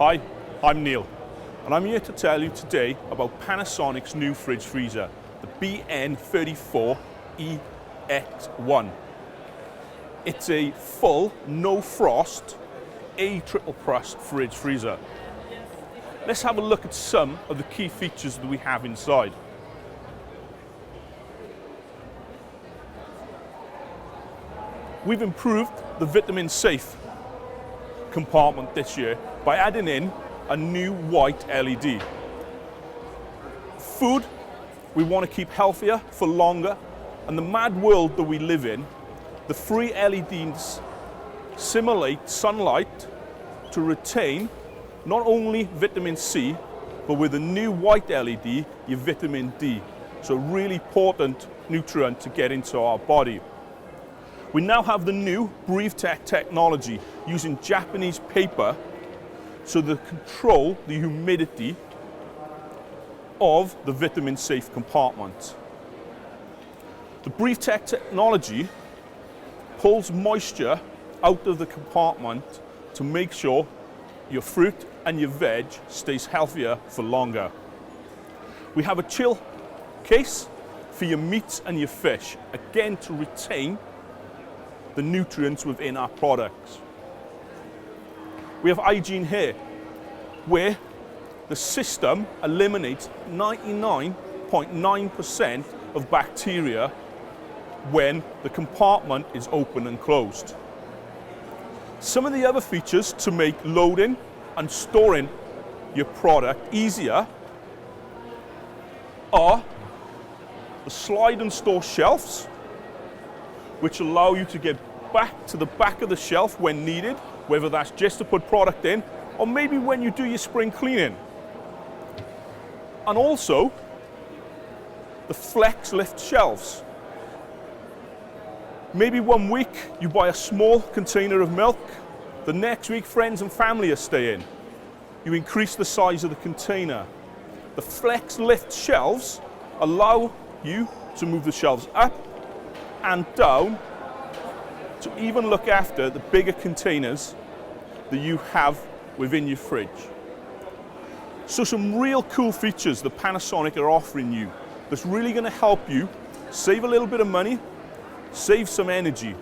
Hi, I'm Neil, and I'm here to tell you today about Panasonic's new fridge freezer, the BN34EX1. It's a full, no frost, triple plus fridge freezer. Let's have a look at some of the key features that we have inside. We've improved the vitamin safe compartment this year by adding in a new white LED. Food we want to keep healthier for longer, and the mad world that we live in, the free LEDs simulate sunlight to retain not only vitamin C, but with the new white LED, your vitamin D. So a really important nutrient to get into our body. We now have the new BreatheTech technology using Japanese paper so to control the humidity of the vitamin safe compartment. The BreatheTech technology pulls moisture out of the compartment to make sure your fruit and your veg stays healthier for longer. We have a chill case for your meats and your fish, again to retain the nutrients within our products. We have hygiene here, where the system eliminates 99.9% of bacteria when the compartment is open and closed. Some of the other features to make loading and storing your product easier are the slide and store shelves, which allow you to get back to the back of the shelf when needed, whether that's just to put product in or maybe when you do your spring cleaning. And also the flex lift shelves. Maybe one week you buy a small container of milk, the next week friends and family are staying. You increase the size of the container. The flex lift shelves allow you to move the shelves up and down to even look after the bigger containers that you have within your fridge. So some real cool features that Panasonic are offering you that's really going to help you save a little bit of money, save some energy.